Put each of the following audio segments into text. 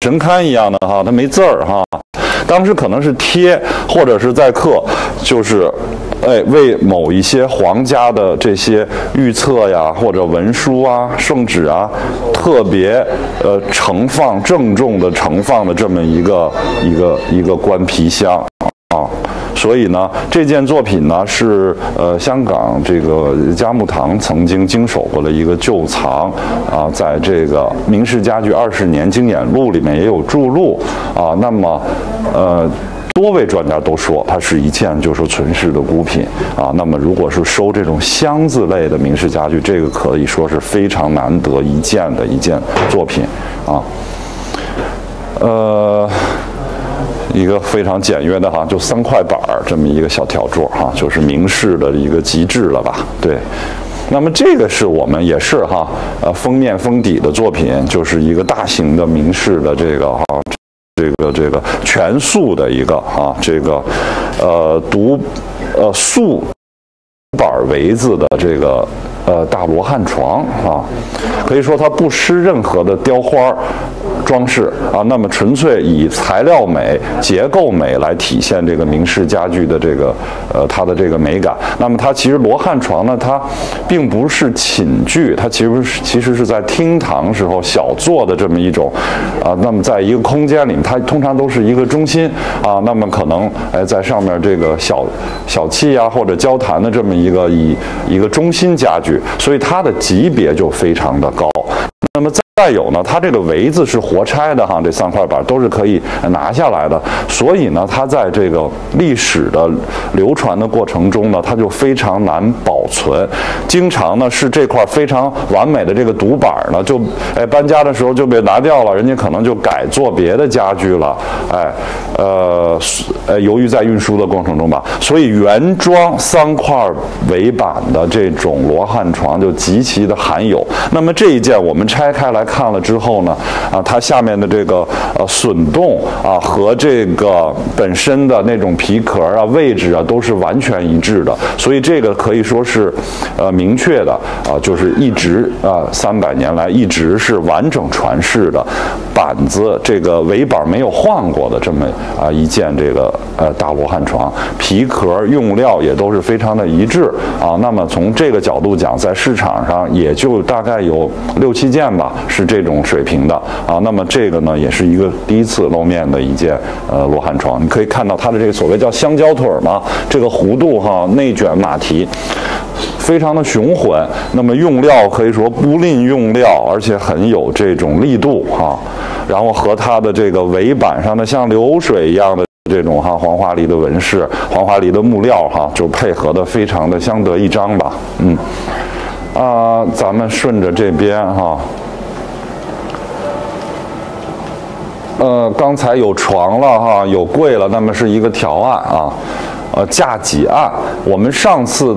神龛一样的哈，它没字儿哈。当时可能是贴或者是在刻，就是为某一些皇家的这些御册呀或者文书啊、圣旨啊，特别盛放郑重的盛放的这么一个官皮箱啊。所以呢，这件作品呢是香港这个嘉木堂曾经经手过的一个旧藏啊，在这个《明式家具20年经典录》里面也有注录啊。那么多位专家都说它是一件就是存世的孤品啊。那么如果是收这种箱子类的明式家具，这个可以说是非常难得一见的一件作品啊。一个非常简约的哈，就3块板这么一个小条桌哈，就是明式的一个极致了吧？对。那么这个是我们也是哈，封面封底的作品，就是一个大型的明式的这个哈，这个全素的一个啊，这个素板围子的这个大罗汉床啊，可以说它不施任何的雕花装饰啊，那么纯粹以材料美、结构美来体现这个明式家具的这个它的这个美感。那么它其实罗汉床呢，它并不是寝具，它其实是在厅堂时候小坐的这么一种啊。那么在一个空间里面，它通常都是一个中心啊，那么可能在上面这个小憩啊或者交谈的这么一个中心家具，所以它的级别就非常的高。那么再有呢，它这个围子是活拆的哈，这3块板都是可以拿下来的，所以呢，它在这个历史的流传的过程中呢，它就非常难保存。经常呢是这块非常完美的这个独板呢，就搬家的时候就被拿掉了，人家可能就改做别的家具了，由于在运输的过程中吧，所以原装3块围板的这种罗汉床就极其的罕有。那么这一件我们拆开来看了之后呢，它下面的这个损动啊和这个本身的那种皮壳啊位置啊都是完全一致的，所以这个可以说是明确的啊，就是一直300年来一直是完整传世的板子这个围板没有换过的这么一件这个大罗汉床，皮壳用料也都是非常的一致啊。那么从这个角度讲，在市场上也就大概有6、7件吧是这种水平的啊。那么这个呢也是一个第一次露面的一件罗汉床，你可以看到它的这个所谓叫香蕉腿嘛，这个弧度哈，内卷马蹄非常的雄浑。那么用料可以说不吝用料，而且很有这种力度哈。然后和它的这个围板上的像流水一样的这种黄花梨的纹饰、黄花梨的木料就配合的非常的相得益彰吧。咱们顺着这边刚才有床了有柜了，那么是一个条案架几案。我们上次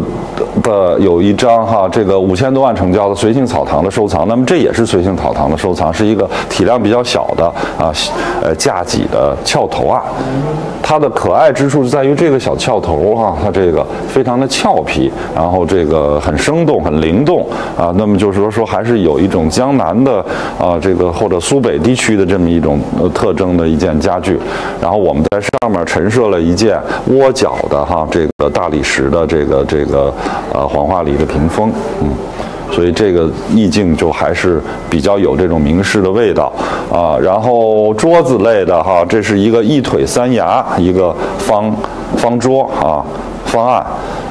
的有一张这个5000多万成交的随性草堂的收藏，那么这也是随性草堂的收藏，是一个体量比较小的架几的翘头案。它的可爱之处就在于这个小翘头它这个非常的俏皮，然后这个很生动、很灵动那么就是说还是有一种江南的这个或者苏北地区的这么一种特征的一件家具。然后我们在上面陈设了一件窝角的这个大理石的这个黄花梨的屏风，所以这个意境就还是比较有这种明式的味道然后桌子类的这是一个1腿3牙一个方桌方案，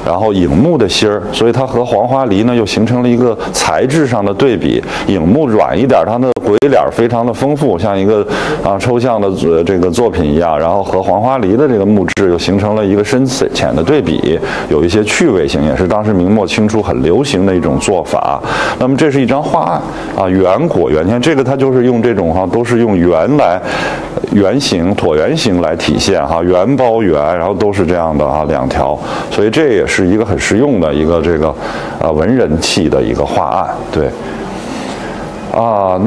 然后影幕的芯儿，所以它和黄花梨呢又形成了一个材质上的对比。影幕软一点，它的鬼脸非常的丰富，像一个抽象的这个作品一样，然后和黄花梨的这个木质又形成了一个深浅的对比，有一些趣味性，也是当时明末清初很流行的一种做法。那么这是一张画案圆果圆天，这个它就是用这种都是用圆来圆形椭圆形来体现圆包圆，然后都是这样的2条，所以这也是一个很实用的一个这个文人气的一个画案。对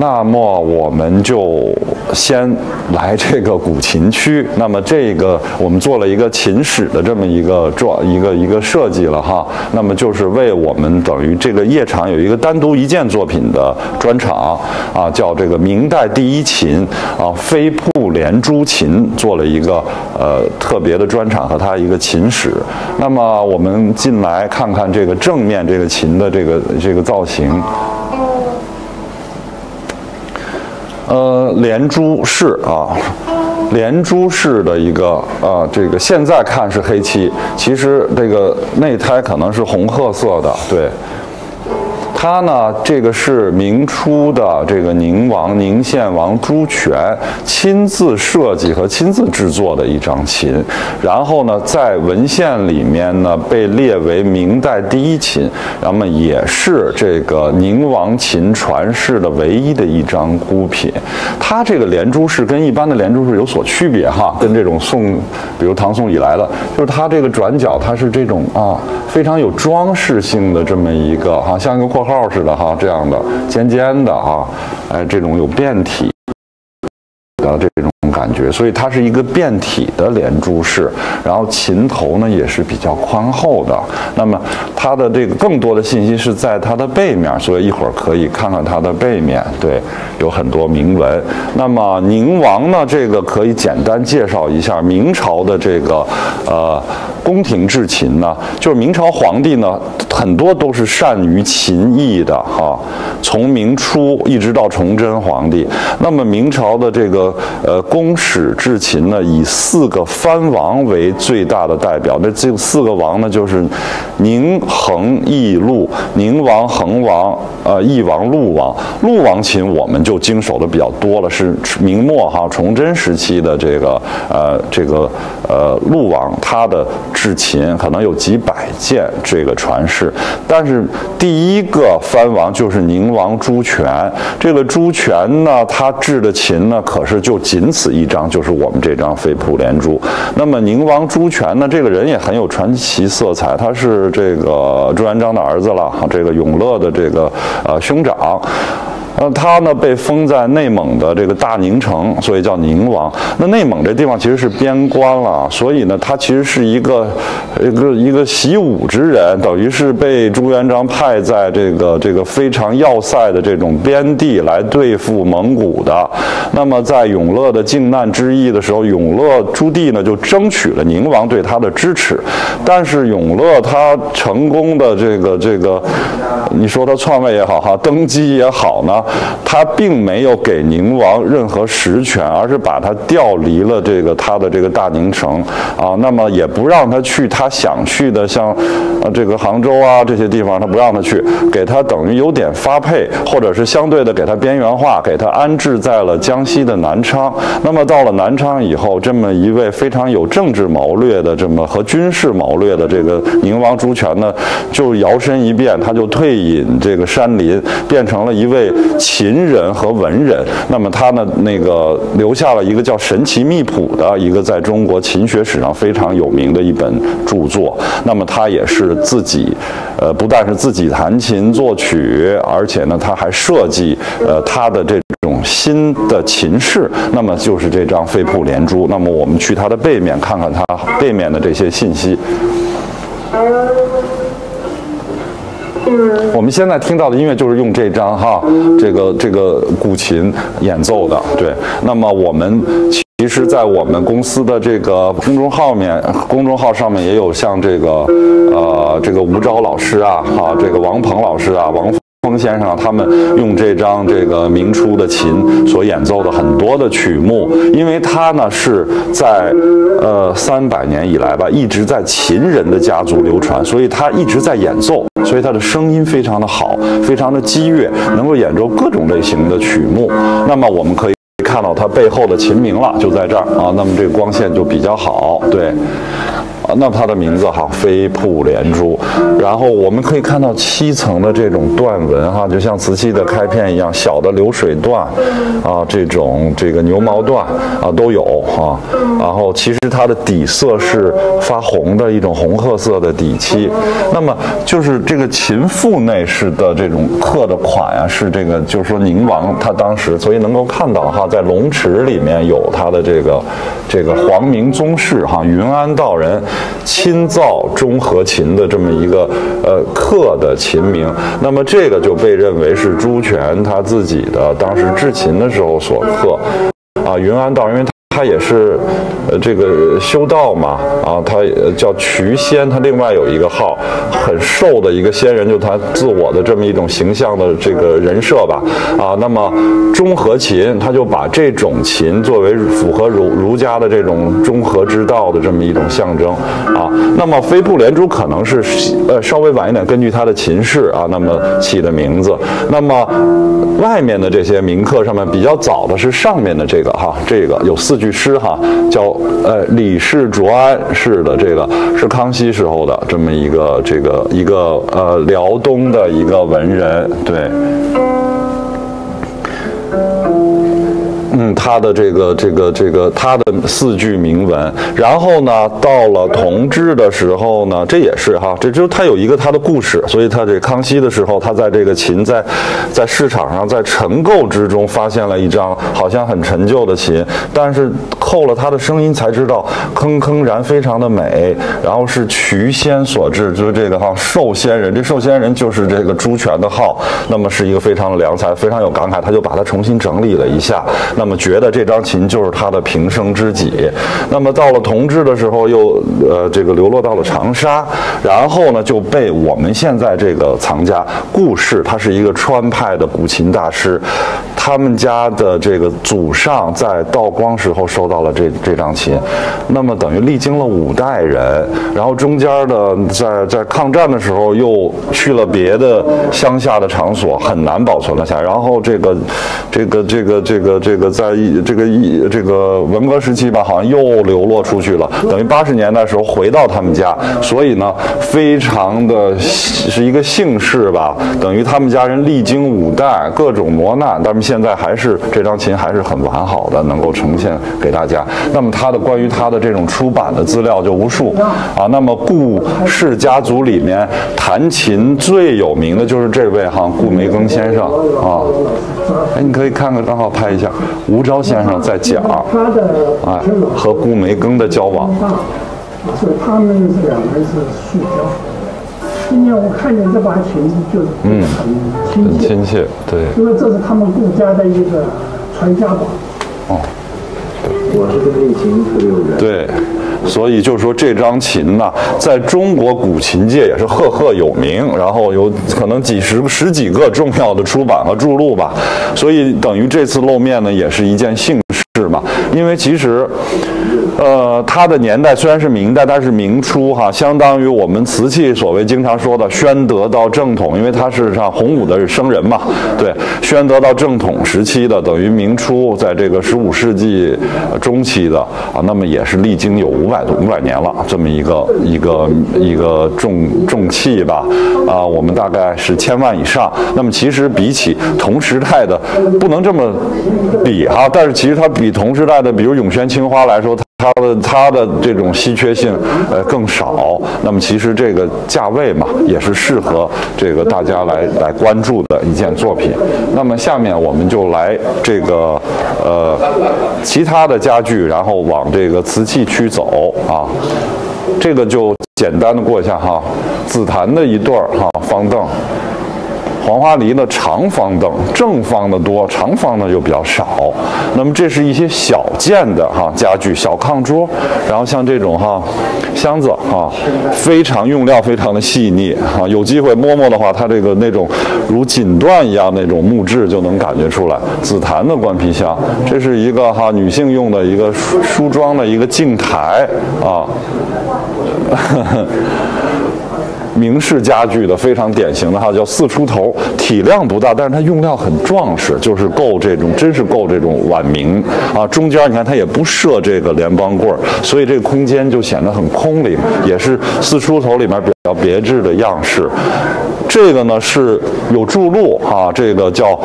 那么我们就先来这个古琴区，那么这个我们做了一个琴史的这么一个设计了哈，那么就是为我们等于这个夜场有一个单独一件作品的专场啊，叫这个明代第一琴啊飞瀑连珠琴，做了一个特别的专场和它一个琴史。那么我们进来看看这个正面这个琴的这个造型。连珠式啊，连珠式的一个这个现在看是黑漆，其实这个内胎可能是红褐色的，对。它呢，这个是明初的这个宁献王朱权亲自设计和亲自制作的一张琴，然后呢，在文献里面呢被列为明代第一琴，那么也是这个宁王琴传世的唯一的一张孤品。它这个连珠式跟一般的连珠式有所区别哈，跟这种比如唐宋以来的，就是它这个转角它是这种非常有装饰性的这么一个像一个括号似的这样的尖尖的这种有变体的这种感觉，所以它是一个变体的连珠式，然后琴头呢也是比较宽厚的。那么它的这个更多的信息是在它的背面，所以一会儿可以看看它的背面，对，有很多铭文。那么宁王呢，这个可以简单介绍一下明朝的这个宫廷制琴呢，就是明朝皇帝呢很多都是善于琴艺的从明初一直到崇祯皇帝。那么明朝的这个宫史制琴呢，以4个藩王为最大的代表。这4个王呢，就是宁、恒、义、陆。宁王、恒王、义王、陆王。陆王琴我们就经手的比较多了，是明末崇祯时期的这个陆王，他的制琴可能有几百件这个传世。但是第一个藩王就是宁王朱权，这个朱权呢，他制的琴呢，可是就仅此一张，就是我们这张飞瀑连珠。那么宁王朱权呢，这个人也很有传奇色彩，他是这个朱元璋的儿子了，这个永乐的这个兄长。他呢被封在内蒙的这个大宁城，所以叫宁王。那内蒙这地方其实是边关了，所以呢，他其实是一个习武之人，等于是被朱元璋派在这个非常要塞的这种边地来对付蒙古的。那么在永乐的靖难之役的时候，永乐朱棣呢就争取了宁王对他的支持，但是永乐他成功的这个，你说他篡位也好登基也好呢，他并没有给宁王任何实权，而是把他调离了他的这个大宁城那么也不让他去他想去的，像这个杭州这些地方，他不让他去，给他等于有点发配，或者是相对的给他边缘化，给他安置在了江西的南昌。那么到了南昌以后，这么一位非常有政治谋略的和军事谋略的这个宁王朱权呢，就摇身一变，他就退隐这个山林，变成了一位琴人和文人。那么他呢留下了一个叫《神奇秘谱》的一个在中国琴学史上非常有名的一本著作。那么他也是自己不但是自己弹琴作曲，而且呢他还设计他的这种新的琴式，那么就是这张飞瀑连珠。那么我们去它的背面看看它背面的这些信息。我们现在听到的音乐就是用这张这个古琴演奏的，对。那么我们其实在我们公司的这个公众号上面也有像这个吴钊老师这个王鹏老师王峰先生他们用这张这个明初的琴所演奏的很多的曲目，因为他呢是在300年以来吧，一直在琴人的家族流传，所以他一直在演奏，所以他的声音非常的好，非常的激越，能够演奏各种类型的曲目。那么我们可以看到它背后的琴名了，就在这儿那么这个光线就比较好，对。那么它的名字哈，飞瀑连珠。然后我们可以看到7层的这种段纹哈，就像瓷器的开片一样，小的流水段啊，这个牛毛段啊都有哈。然后其实它的底色是发红的一种红褐色的底漆。那么就是这个秦腹内饰的这种刻的款啊，是这个就是说宁王他当时，所以能够看到哈，在龙池里面有他的这个皇明宗室哈云安道人亲造中和琴的这么一个刻的琴名。那么这个就被认为是朱权他自己的当时制琴的时候所刻啊，云安道人，因为他也是这个修道嘛啊，他叫瞿仙，他另外有一个号，很瘦的一个仙人，就他自我的这么一种形象的这个人设吧啊。那么中和琴，他就把这种琴作为符合儒家的这种中和之道的这么一种象征啊。那么飞瀑连珠可能是稍微晚一点，根据他的琴式啊，那么起的名字。那么外面的这些铭刻上面比较早的是上面的这个哈，这个有4句诗哈，叫李氏卓安氏的，这个是康熙时候的这么一个辽东的一个文人，对。他的他的4句铭文，然后呢，到了同治的时候呢，这也是哈，这就他有一个他的故事，所以他这康熙的时候，他在这个琴在市场上在陈购之中发现了一张好像很陈旧的琴，但是扣了他的声音才知道铿铿然非常的美，然后是瞿仙所制，就是这个哈寿仙人，这寿仙人就是这个朱权的号，那么是一个非常的良才，非常有感慨，他就把它重新整理了一下，那么觉得这张琴就是他的平生知己。那么到了同治的时候又这个流落到了长沙，然后呢就被我们现在这个藏家顾氏，他是一个川派的古琴大师，他们家的这个祖上在道光时候收到了这张琴，那么等于历经了5代人，然后中间的在抗战的时候又去了别的乡下的场所，很难保存了下来，然后在这个文革时期吧，好像又流落出去了，等于80年代的时候回到他们家，所以呢，非常的是一个姓氏吧，等于他们家人历经5代各种磨难，但是现在还是这张琴还是很完好的，能够呈现给大家。那么关于他的这种出版的资料就无数啊。那么顾氏家族里面弹琴最有名的就是这位哈顾梅庚先生啊。哎，你可以看看，刚好拍一下吴钊先生在讲，哎，和顾梅庚的交往。所以他们这2个人是塑胶。今年我看见这把琴就很亲切，对，因为这是他们顾家的一个传家宝。哦，我是跟这个琴特别有缘。对。所以就是说，这张琴呢，在中国古琴界也是赫赫有名，然后有可能十几个重要的出版和著录吧。所以等于这次露面呢，也是一件幸事嘛。因为其实，它的年代虽然是明代，但是明初哈，相当于我们瓷器所谓经常说的宣德到正统，因为它是像洪武的生人嘛，对，宣德到正统时期的，等于明初在这个15世纪中期的啊，那么也是历经有500年了，这么一个重器吧，啊，我们大概是1000万以上。那么其实比起同时代的，不能这么比哈，但是其实它比同时代的，比如永宣青花来说，它的这种稀缺性更少。那么其实这个价位嘛，也是适合这个大家来关注的一件作品。那么下面我们就来这个其他的家具，然后往这个瓷器区走啊。这个就简单的过一下哈，紫檀的一对哈方凳。黄花梨的长方凳，正方的多，长方的就比较少。那么这是一些小件的哈家具，小炕桌，然后像这种哈箱子哈，非常用料非常的细腻哈，有机会摸摸的话，它这个那种如锦缎一样那种木质就能感觉出来。紫檀的官皮箱，这是一个哈女性用的一个梳妆的一个镜台啊。明式家具的非常典型的哈，叫四出头，体量不大，但是它用料很壮实，就是够这种，真是够这种晚明啊。中间你看它也不设这个联邦柜，所以这个空间就显得很空灵，也是四出头里面比较别致的样式。这个呢是有注录啊，这个叫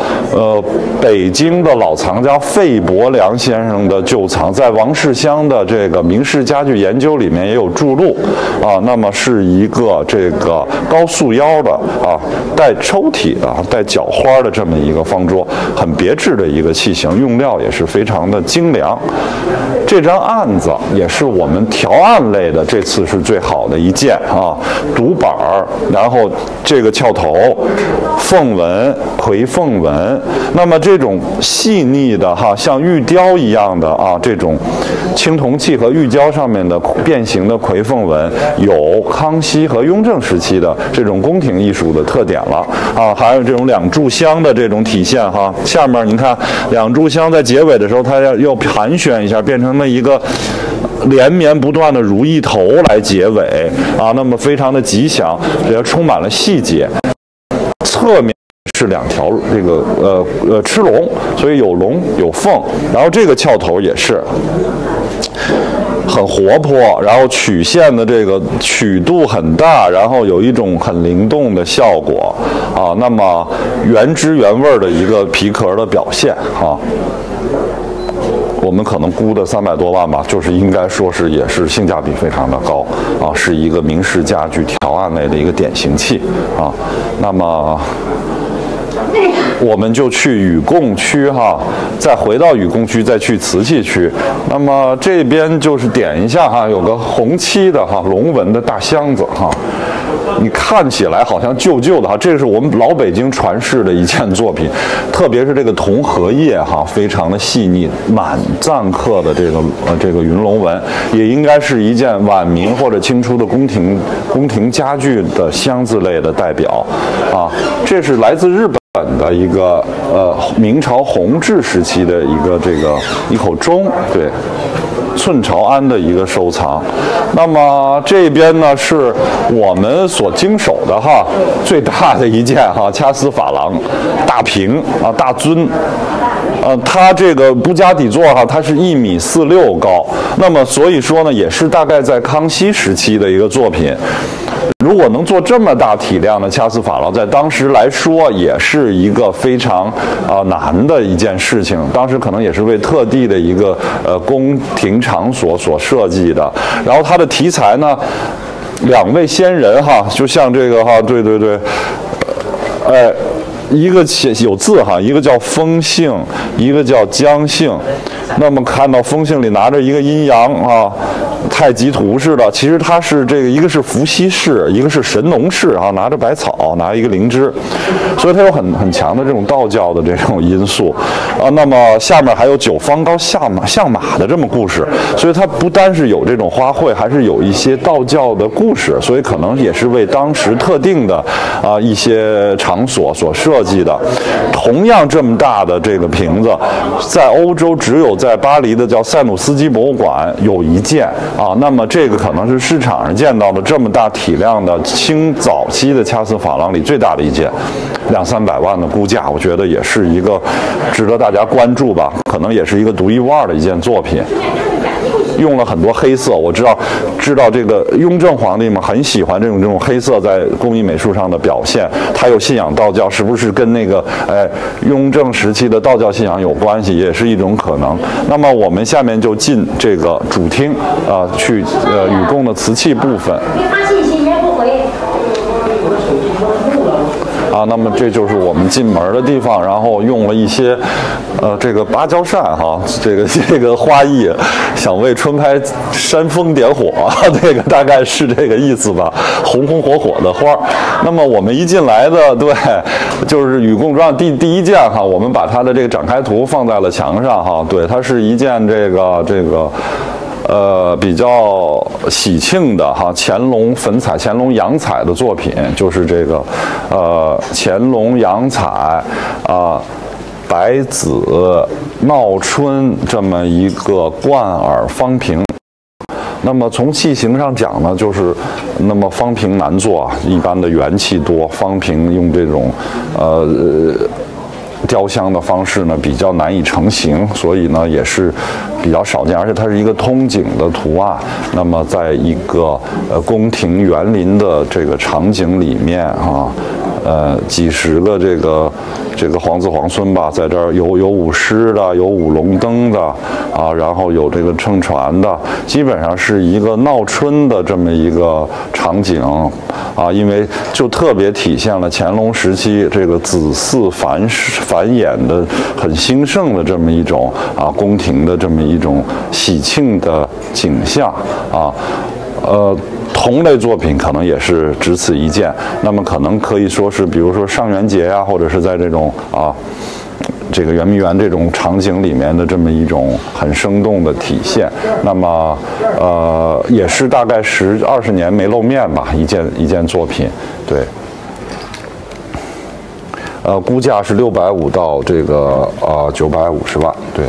北京的老藏家费伯良先生的旧藏，在王世襄的这个明式家具研究里面也有注录啊。那么是一个这个高束腰的啊，带抽屉啊，带角花的这么一个方桌，很别致的一个器型，用料也是非常的精良。这张案子也是我们条案类的，这次是最好的一件啊，独板儿，然后这个翘头，凤纹、葵凤纹。那么这种细腻的哈，像玉雕一样的啊，这种青铜器和玉胶上面的变形的葵凤纹，有康熙和雍正时期的这种宫廷艺术的特点了啊。还有这种两炷香的这种体现哈，下面你看两炷香在结尾的时候，它要盘旋一下，变成了一个连绵不断的如意头来结尾啊，那么非常的吉祥，也充满了细节。侧面是两条这个螭龙，所以有龙有凤，然后这个翘头也是很活泼，然后曲线的这个曲度很大，然后有一种很灵动的效果啊。那么原汁原味的一个皮壳的表现啊。我们可能估的300多万吧，就是应该说是也是性价比非常的高啊，是一个明式家具条案类的一个典型器啊。那么我们就去雨贡区哈，再回到雨贡区，再去瓷器区。那么这边就是点一下哈，有个红漆的哈龙纹的大箱子哈。你看起来好像旧旧的哈，这是我们老北京传世的一件作品，特别是这个铜荷叶哈，非常的细腻，满錾刻的这个云龙纹，也应该是一件晚明或者清初的宫廷家具的箱子类的代表啊。这是来自日本的一个明朝弘治时期的一口钟，对。寸朝安的一个收藏。那么这边呢是我们所经手的哈最大的一件哈掐丝珐琅大瓶啊大尊，它这个不加底座哈，它是1.46米高。那么所以说呢，也是大概在康熙时期的一个作品。如果能做这么大体量的掐丝珐琅，在当时来说也是一个非常难的一件事情。当时可能也是为特地的一个宫廷场所所设计的。然后它的题材呢，2位仙人哈，就像这个哈，对对对，一个有字哈，一个叫风姓，一个叫姜姓。那么看到风姓里拿着一个阴阳啊，太极图似的。其实它是这个，一个是伏羲氏，一个是神农氏啊，拿着百草，拿一个灵芝，所以它有很强的这种道教的这种因素啊。那么下面还有9方高象马的这么故事，所以它不单是有这种花卉，还是有一些道教的故事，所以可能也是为当时特定的一些场所所设计的。同样这么大的这个瓶子，在欧洲只有在巴黎的叫塞努斯基博物馆有一件啊。那么这个可能是市场上见到的这么大体量的清早期的掐丝珐琅里最大的一件，200-300万的估价，我觉得也是一个值得大家关注吧，可能也是一个独一无二的一件作品。用了很多黑色，我知道这个雍正皇帝们很喜欢这种黑色在工艺美术上的表现。他有信仰道教，是不是跟那个雍正时期的道教信仰有关系，也是一种可能。那么我们下面就进这个主厅去雨贡的瓷器部分。发信息也不回。那么这就是我们进门的地方，然后用了一些这个芭蕉扇哈，这个花艺，想为春开煽风点火，这个大概是这个意思吧，红红火火的花。那么我们一进来的，对，就是雨贡庄第一件哈，我们把它的这个展开图放在了墙上哈，对，它是一件这个。比较喜庆的哈，乾隆粉彩、乾隆洋彩的作品，就是这个乾隆洋彩白子闹春这么一个贯耳方瓶。那么从器型上讲呢，就是那么方瓶难做啊，一般的元器多，方瓶用这种雕镶的方式呢比较难以成型，所以呢也是比较少见，而且它是一个通景的图案。那么在一个宫廷园林的这个场景里面啊，几十个这个皇子皇孙吧，在这儿有舞狮的，有舞龙灯的啊，然后有这个乘船的，基本上是一个闹春的这么一个场景啊，因为就特别体现了乾隆时期这个子嗣繁衍的很兴盛的这么一种宫廷的这么一种喜庆的景象啊，同类作品可能也是只此一件，那么可能可以说是，比如说上元节呀，或者是在这种这个圆明园这种场景里面的这么一种很生动的体现。那么也是大概10-20年没露面吧，一件作品，对。估价是650到这个950万，对。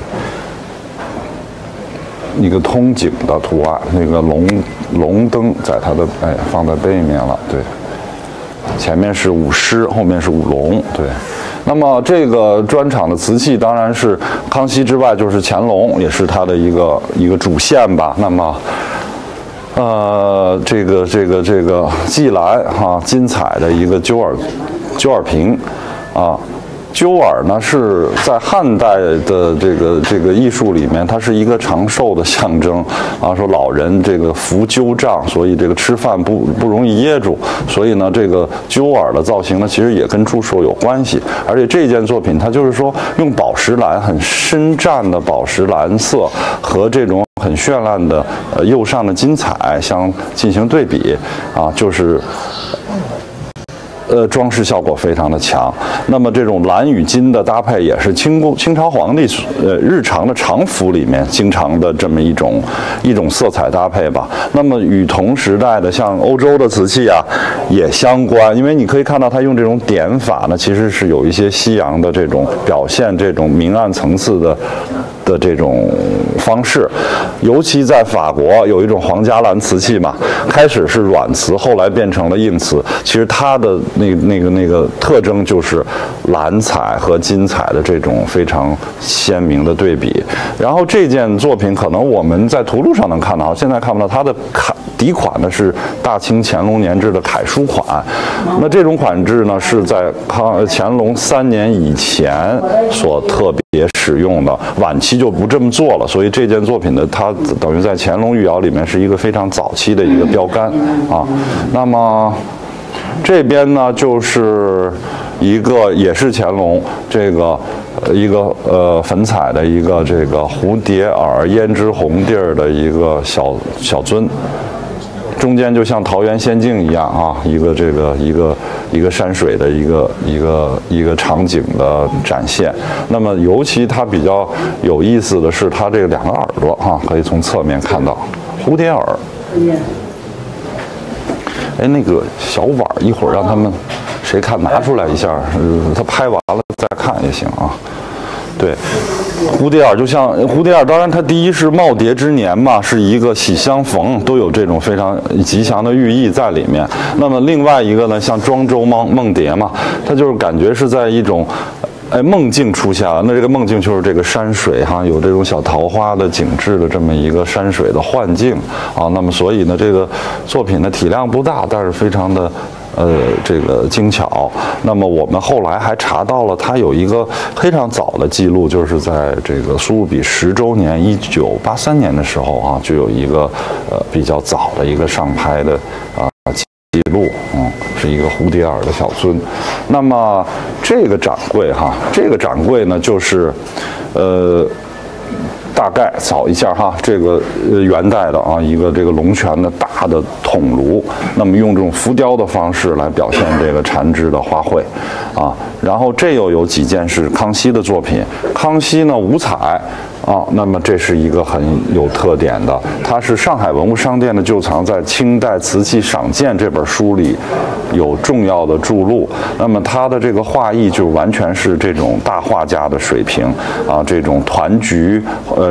一个通景的图案，那个龙灯在它的放在背面了，对。前面是舞狮，后面是舞龙，对。那么这个专场的瓷器当然是康熙之外就是乾隆，也是它的一个主线吧。那么这个霁蓝金彩的一个鸠耳瓶啊。鸠耳呢是在汉代的这个艺术里面，它是一个长寿的象征啊。说老人这个服鸠杖，所以这个吃饭不容易噎住，所以呢这个鸠耳的造型呢其实也跟祝寿有关系。而且这件作品它就是说用宝石蓝很深湛的宝石蓝色和这种很绚烂的釉上的金彩相进行对比啊，就是装饰效果非常的强。那么这种蓝与金的搭配也是清朝皇帝日常的常服里面经常的这么一种色彩搭配吧。那么与同时代的像欧洲的瓷器啊也相关，因为你可以看到它用这种点法呢，其实是有一些西洋的这种表现这种明暗层次的这种方式。尤其在法国有一种皇家蓝瓷器嘛，开始是软瓷，后来变成了硬瓷，其实它的那个特征就是蓝彩和金彩的这种非常鲜明的对比。然后这件作品可能我们在图录上能看到，现在看不到，它的底款呢是大清乾隆年制的楷书款。那这种款制呢是在乾隆3年以前所特别使用的，晚期就不这么做了。所以这件作品呢，它等于在乾隆御窑里面是一个非常早期的一个标杆啊。那么这边呢就是一个也是乾隆一个粉彩的一个这个蝴蝶耳胭脂红地儿的一个小尊，中间就像桃源仙境一样啊，一个山水的一个场景的展现。那么尤其它比较有意思的是它这2个耳朵可以从侧面看到蝴蝶耳。那个小碗一会儿让他们谁看拿出来一下，他拍完了再看也行啊。对，蝴蝶耳就像蝴蝶耳，当然它第一是耄耋之年嘛，是一个喜相逢，都有这种非常吉祥的寓意在里面。那么另外一个呢，像庄周梦蝶嘛，它就是感觉是在一种梦境出现了。那这个梦境就是这个山水有这种小桃花的景致的这么一个山水的幻境啊。那么所以呢，这个作品的体量不大，但是非常的这个精巧。那么我们后来还查到了它有一个非常早的记录，就是在这个苏富比10周年1983年的时候就有一个比较早的一个上拍的记录，是一个蝴蝶耳的小尊。那么这个掌柜呢，就是大概扫一下这个元代的一个这个龙泉的大的筒炉，那么用这种浮雕的方式来表现这个缠枝的花卉然后这又有几件是康熙的作品。康熙呢五彩那么这是一个很有特点的，它是上海文物商店的旧藏在《清代瓷器赏鉴》这本书里有重要的注录。那么它的这个画艺就完全是这种大画家的水平这种团菊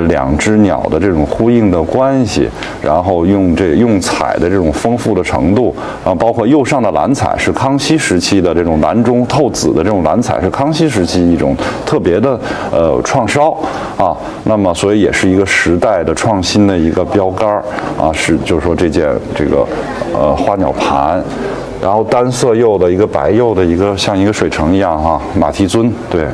两只鸟的这种呼应的关系，然后用彩的这种丰富的程度包括右上的蓝彩是康熙时期的这种蓝中透紫的这种蓝彩，是康熙时期一种特别的创烧那么所以也是一个时代的创新的一个标杆就是说这件这个花鸟盘，然后单色釉的一个白釉的一个像一个水城一样马蹄尊，对。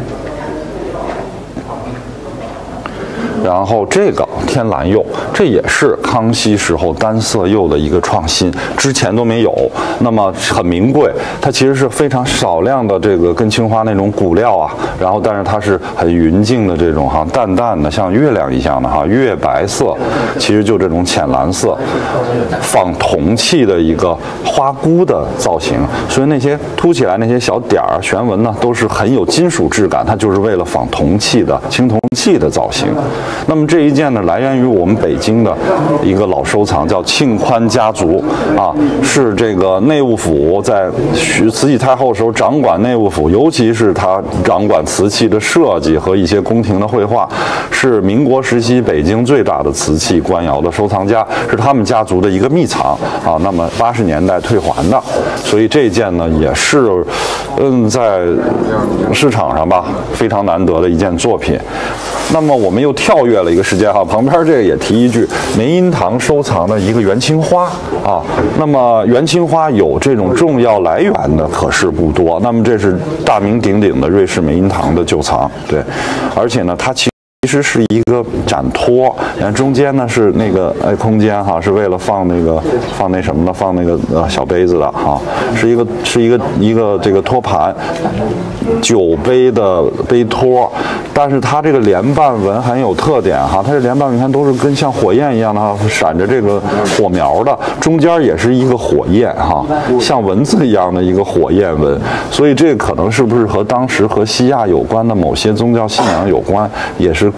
然后这个天蓝釉，这也是康熙时候单色釉的一个创新，之前都没有。那么很名贵，它其实是非常少量的这个跟青花那种骨料然后但是它是很匀净的这种淡淡的像月亮一样的月白色，其实就这种浅蓝色，仿铜器的一个花箍的造型，所以那些凸起来那些小点儿旋纹呢，都是很有金属质感，它就是为了仿铜器的青铜器的造型。那么这一件呢，来源于我们北京的一个老收藏，叫庆宽家族是这个内务府在慈禧太后时候掌管内务府，尤其是他掌管瓷器的设计和一些宫廷的绘画，是民国时期北京最大的瓷器官窑的收藏家，是他们家族的一个秘藏那么80年代退还的，所以这件呢也是在市场上非常难得的一件作品。那么我们又跳跃了一个时间旁边这个也提一句，梅荫堂收藏的一个元青花那么元青花有这种重要来源的可是不多，那么这是大名鼎鼎的瑞士梅荫堂的旧藏，对，而且呢它其实是一个展托，中间呢是那个空间是为了放那什么呢？放那个小杯子的是一个这个托盘，酒杯的杯托，但是它这个连瓣纹很有特点它这连瓣纹都是跟像火焰一样的闪着这个火苗的，中间也是一个火焰像文字一样的一个火焰纹，所以这可能是不是和当时和西亚有关的某些宗教信仰有关，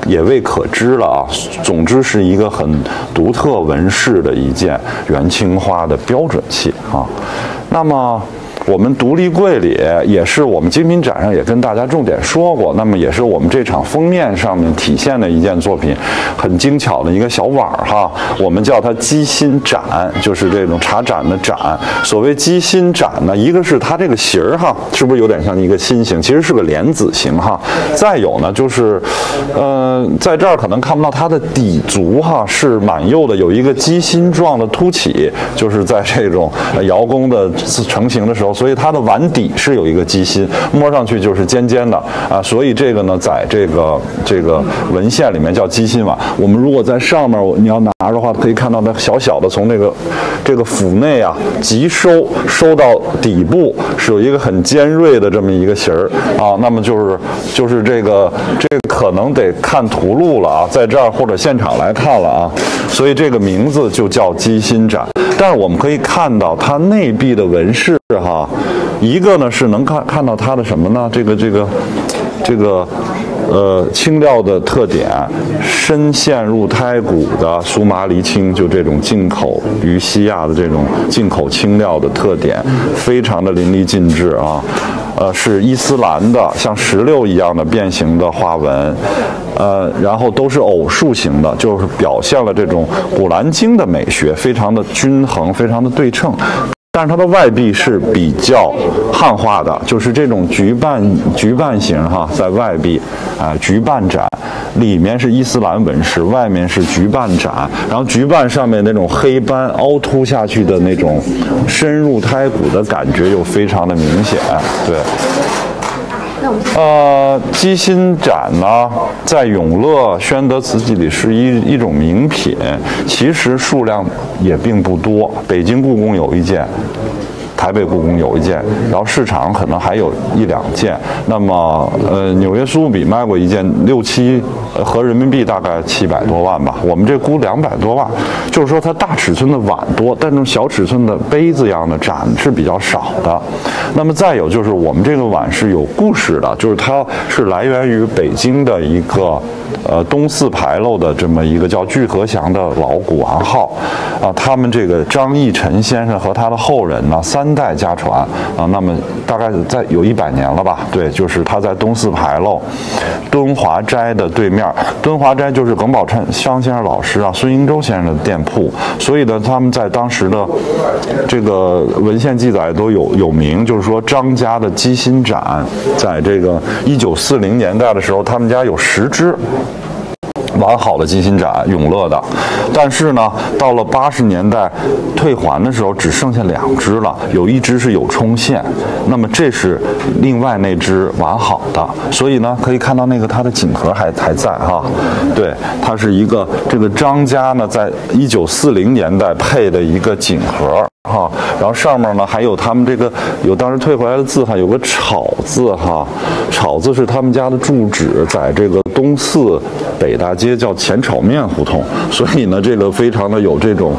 也未可知了总之是一个很独特纹饰的一件元青花的标准器那么我们独立柜里也是我们精品展上也跟大家重点说过，那么也是我们这场封面上面体现的一件作品，很精巧的一个小碗我们叫它鸡心盏，就是这种茶盏的盏。所谓鸡心盏呢，一个是它这个形是不是有点像一个心形，其实是个莲子形再有呢就是在这儿可能看不到它的底足是满釉的，有一个鸡心状的凸起，就是在这种窑工的成型的时候，所以它的碗底是有一个鸡心，摸上去就是尖尖的所以这个呢在这个文献里面叫鸡心碗。我们如果在上面你要拿着的话，可以看到它小小的从这个腹内急收到底部是有一个很尖锐的这么一个形那么就是这个可能得看图录了在这儿或者现场来看了所以这个名字就叫鸡心盏。但是我们可以看到它内壁的纹饰一个呢是能看到它的什么呢？这个青料的特点，深陷入胎骨的苏麻离青，就这种进口于西亚的这种进口青料的特点，非常的淋漓尽致是伊斯兰的像石榴一样的变形的花纹，然后都是偶数型的，就是表现了这种古兰经的美学，非常的均衡，非常的对称。但是它的外壁是比较汉化的，就是这种菊瓣形在外壁菊瓣盏，里面是伊斯兰纹饰，外面是菊瓣盏，然后菊瓣上面那种黑斑凹凸下去的那种深入胎骨的感觉又非常的明显，对。鸡心盏呢，在永乐宣德瓷器里是一种名品，其实数量也并不多。北京故宫有一件，台北故宫有一件，然后市场可能还有1、2件。那么纽约苏富比卖过一件6、7，合人民币大概700多万吧。我们这估200多万，就是说它大尺寸的碗多，但这种小尺寸的杯子一样的盏是比较少的。那么再有就是我们这个碗是有故事的，就是它是来源于北京的一个东四牌楼的这么一个叫聚和祥的老古玩号啊，他们这个张义臣先生和他的后人呢3代家传啊，那么大概在有100年了吧？对，就是他在东四牌楼敦华斋的对面，敦华斋就是耿宝琛商先生老师啊，孙英洲先生的店铺，所以呢，他们在当时的这个文献记载都有名，就是说张家的鸡心盏，在这个1940年代的时候，他们家有10只。完好的鸡心盏，永乐的，但是呢，到了80年代退还的时候，只剩下2只了，有1只是有冲线，那么这是另外那只完好的，所以呢，可以看到那个它的锦盒还在哈，对，它是一个这个张家呢，在1940年代配的一个锦盒。哈，然后上面呢还有他们这个有当时退回来的字哈，有个炒字哈，炒字是他们家的住址，在这个东四北大街叫钱炒面胡同，所以呢这个非常的有这种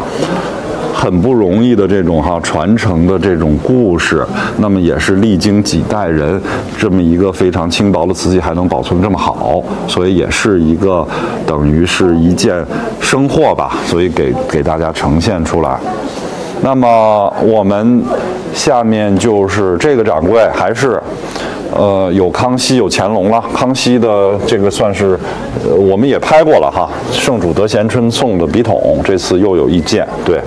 很不容易的这种传承的这种故事，那么也是历经几代人，这么一个非常轻薄的瓷器还能保存这么好，所以也是一个等于是一件生货吧，所以给大家呈现出来。那么我们下面就是这个掌柜，还是有康熙有乾隆了。康熙的这个算是我们也拍过了哈，圣主德贤春送的笔筒，这次又有1件。对，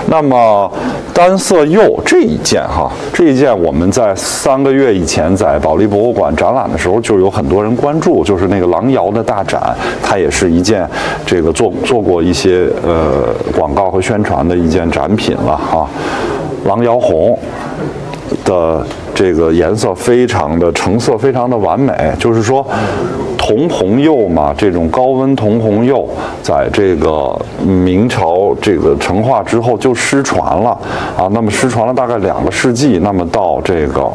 那么单色釉这一件哈，这一件我们在3个月以前在保利博物馆展览的时候就有很多人关注，就是那个郎窑的大盏，它也是一件这个做过一些广告和宣传的一件展品了哈，郎窑红的这个颜色非常的成色非常的完美，就是说铜红釉嘛，这种高温铜红釉在这个明朝这个成化之后就失传了啊，那么失传了大概2个世纪，那么到这个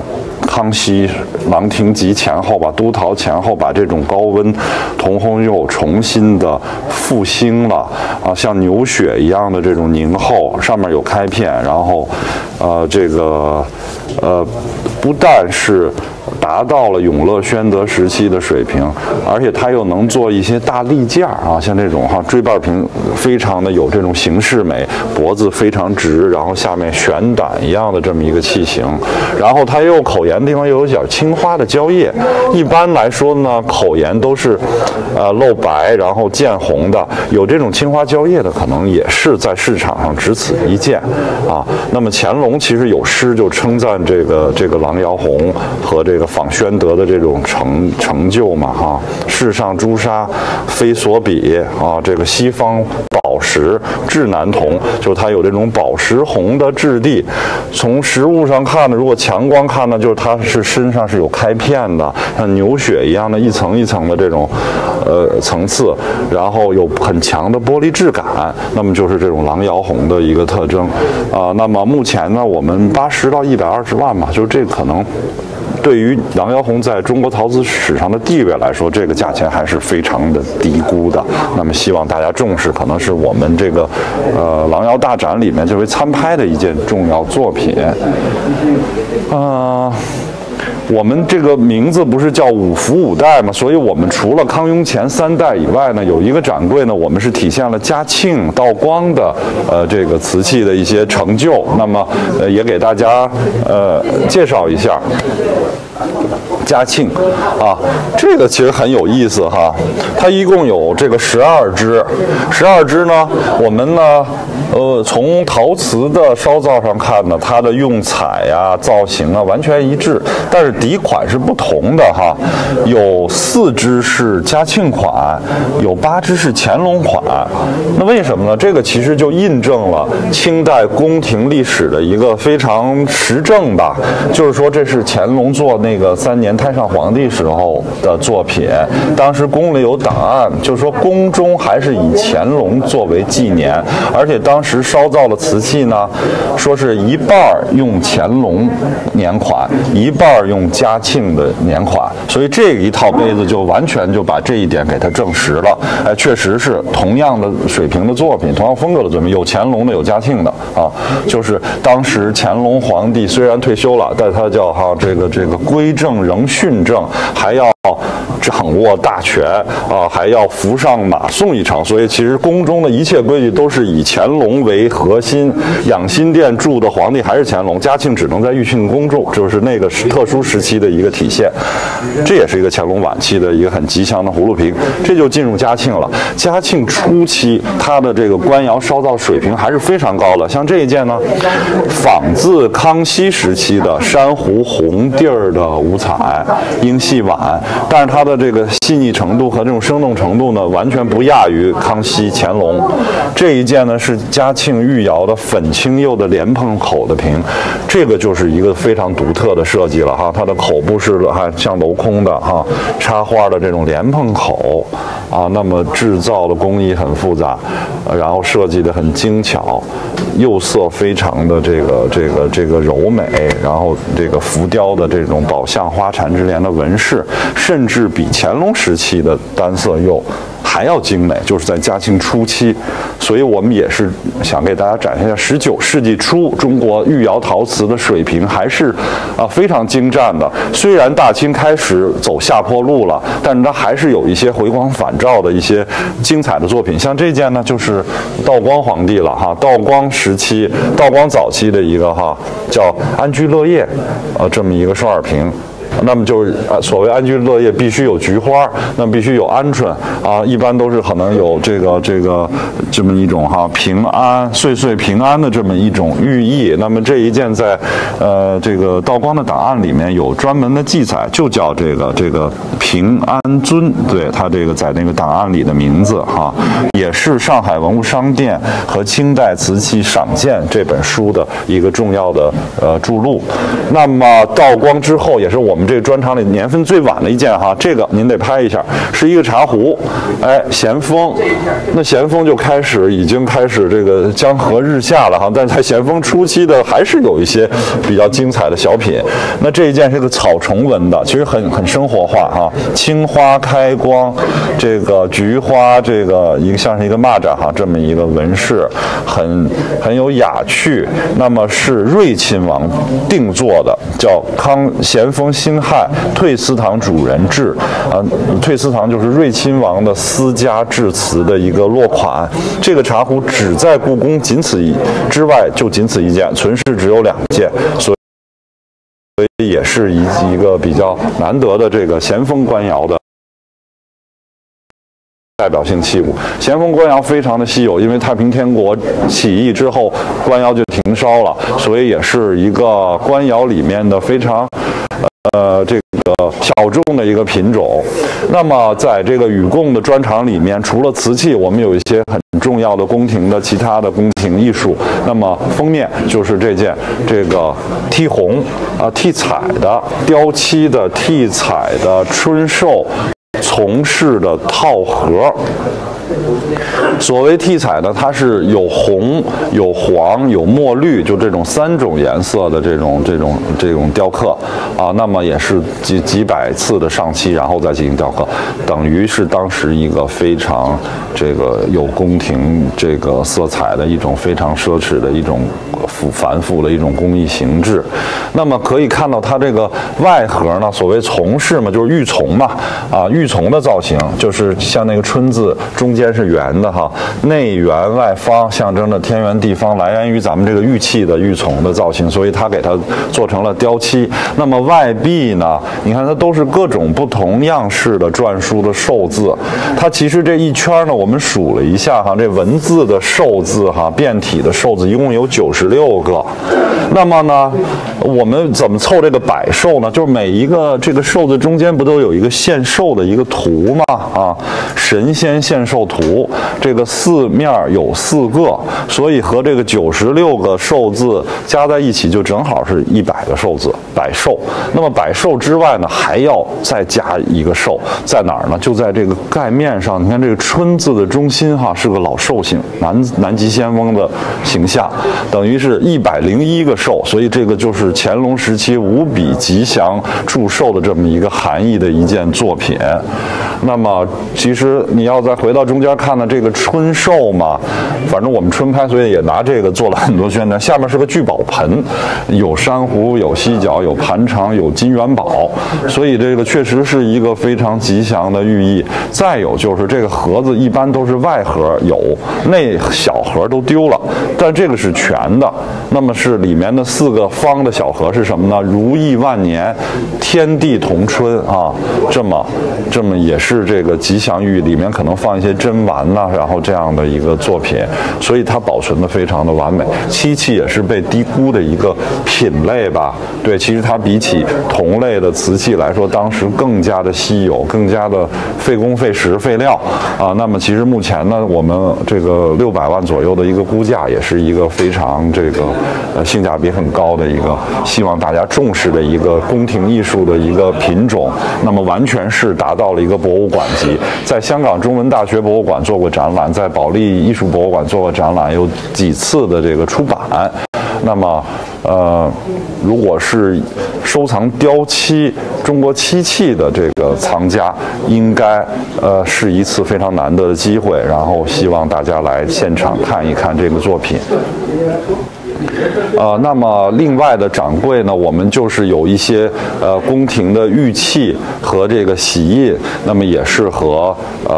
康熙郎廷吉前后吧，都陶前后，把这种高温铜红釉重新的复兴了啊，像牛血一样的这种凝厚，上面有开片，然后这个不但是达到了永乐宣德时期的水平，而且它又能做一些大立件啊，像这种锥瓣瓶，非常的有这种形式美，脖子非常直，然后下面悬胆一样的这么一个器型，然后它又口沿的地方又有点青花的胶叶。一般来说呢，口沿都是露白，然后渐红的，有这种青花胶叶的可能也是在市场上只此一件啊。那么乾隆其实有诗就称赞这个郎窑红和这个仿宣德的这种成就嘛哈，世上朱砂非所比啊，这个西方宝石质难同，就是它有这种宝石红的质地。从实物上看呢，如果强光看呢，就是它是身上是有开片的，像牛血一样的一层一层的这种层次，然后有很强的玻璃质感，那么就是这种郎窑红的一个特征啊。那么目前呢，我们80到120万嘛，就是这可能对于郎窑红在中国陶瓷史上的地位来说，这个价钱还是非常的低估的。那么希望大家重视，可能是我们这个郎窑大展里面作为参拍的一件重要作品。我们这个名字不是叫5福5代嘛，所以我们除了康雍乾3代以外呢，有一个展柜呢，我们是体现了嘉庆、道光的这个瓷器的一些成就。那么也给大家介绍一下。嘉庆啊，这个其实很有意思哈，它一共有这个12只呢，我们呢从陶瓷的烧造上看呢，它的用彩啊、造型啊完全一致，但是底款是不同的哈，有4只是嘉庆款，有8只是乾隆款。那为什么呢？这个其实就印证了清代宫廷历史的一个非常实证吧，就是说这是乾隆做那个3年年太上皇帝时候的作品。当时宫里有档案，就是说宫中还是以乾隆作为纪年，而且当时烧造的瓷器呢，说是一半用乾隆年款，一半用嘉庆的年款，所以这一套杯子就完全就把这一点给它证实了。哎，确实是同样的水平的作品，同样风格的作品，有乾隆的，有嘉庆的啊。就是当时乾隆皇帝虽然退休了，但他叫这个归正仍训政，还要掌握大权啊，还要扶上马送一程，所以其实宫中的一切规矩都是以乾隆为核心。养心殿住的皇帝还是乾隆，嘉庆只能在裕庆宫住，就是那个特殊时期的一个体现。这也是一个乾隆晚期的一个很吉祥的葫芦瓶。这就进入嘉庆了。嘉庆初期，它的这个官窑烧造水平还是非常高的。像这一件呢，仿自康熙时期的珊瑚红地儿的五彩英细碗，但是它的这个细腻程度和这种生动程度呢，完全不亚于康熙、乾隆。这一件呢是嘉庆御窑的粉青釉的莲蓬口的瓶，这个就是一个非常独特的设计了哈。它的口部是像镂空的哈，插花的这种莲蓬口啊，那么制造的工艺很复杂，然后设计的很精巧，釉色非常的这个柔美，然后这个浮雕的这种宝相花缠枝莲的纹饰，甚至比乾隆时期的单色釉还要精美，就是在嘉庆初期。所以我们也是想给大家展现一下19世纪初中国御窑陶瓷的水平还是非常精湛的。虽然大清开始走下坡路了，但是它还是有一些回光返照的一些精彩的作品。像这件呢，就是道光皇帝了哈，道光时期、道光早期的一个叫安居乐业这么一个双耳瓶。那么就是所谓安居乐业，必须有菊花，那么必须有鹌鹑啊，一般都是可能有这么一种平安、岁岁平安的这么一种寓意。那么这一件在这个道光的档案里面有专门的记载，就叫这个平安尊，对，它这个在那个档案里的名字也是上海文物商店和清代瓷器赏鉴这本书的一个重要的注录。那么道光之后，也是我们这个专场里年份最晚的一件这个您得拍一下，是一个茶壶，咸丰，那咸丰就已经开始这个江河日下了但在咸丰初期的还是有一些比较精彩的小品。那这一件是个草虫纹的，其实很生活化青花开光，这个菊花，这个一个像是一个蚂蚱这么一个纹饰，很有雅趣。那么是瑞亲王定做的，叫咸丰辛亥退私堂主人制退私堂就是瑞亲王的私家制瓷的一个落款。这个茶壶只在故宫仅此之外就仅此一件，存世只有2件，所以也是一个比较难得的这个咸丰官窑的代表性器物。咸丰官窑非常的稀有，因为太平天国起义之后官窑就停烧了，所以也是一个官窑里面的非常这个小众的一个品种。那么在这个禹贡的专场里面，除了瓷器，我们有一些很重要的宫廷的其他的宫廷艺术。那么封面就是这件这个剔红剔彩的雕漆的剔彩的春寿从事的套盒。所谓剔彩呢，它是有红、有黄、有墨绿，就这种3种颜色的这种雕刻那么也是几百次的上漆，然后再进行雕刻，等于是当时一个非常这个有宫廷这个色彩的一种非常奢侈的一种繁复的一种工艺形制。那么可以看到它这个外盒呢，所谓从饰嘛，就是玉琮嘛玉琮的造型，就是像那个春字中间是圆的内圆外方，象征着天圆地方，来源于咱们这个玉器的玉琮的造型，所以它给它做成了雕漆。那么外壁呢，你看它都是各种不同样式的篆书的寿字。它其实这一圈呢，我们数了一下这文字的寿字变体的寿字一共有96 96个。那么呢，我们怎么凑这个百寿呢？就是每一个这个寿字中间不都有一个献寿的一个图吗？啊，神仙献寿图，这个四面有4个，所以和这个96个寿字加在一起，就正好是100个寿字，百寿。那么百寿之外呢，还要再加一个寿，在哪儿呢？就在这个盖面上。你看这个春字的中心哈，是个老寿星，南极仙翁的形象，等于是101个寿，所以这个就是乾隆时期无比吉祥祝寿的这么一个含义的一件作品。那么其实你要再回到中间看呢，这个春寿嘛，反正我们春开，所以也拿这个做了很多宣传。下面是个聚宝盆，有珊瑚，有犀角，有盘肠，有金元宝，所以这个确实是一个非常吉祥的寓意。再有就是这个盒子一般都是外盒有，内小盒都丢了，但这个是全的。那么是里面的4个方的小盒是什么呢？如意万年，天地同春啊，这么也是这个吉祥寓，里面可能放一些珍丸呐，然后这样的一个作品，所以它保存的非常的完美。漆器也是被低估的一个品类吧？对，其实它比起同类的瓷器来说，当时更加的稀有，更加的费工费时费料啊。那么其实目前呢，我们这个600万左右的一个估价，也是一个非常这个性价比很高的一个，希望大家重视的一个宫廷艺术的一个品种。那么完全是达到了一个博物馆级，在香港中文大学博物馆做过展览，在保利艺术博物馆做过展览，有几次的这个出版。那么如果是收藏雕漆、中国漆器的这个藏家，应该是一次非常难得的机会，然后希望大家来现场看一看这个作品。那么另外的掌柜呢，我们就是有一些宫廷的玉器和这个玺印，那么也是和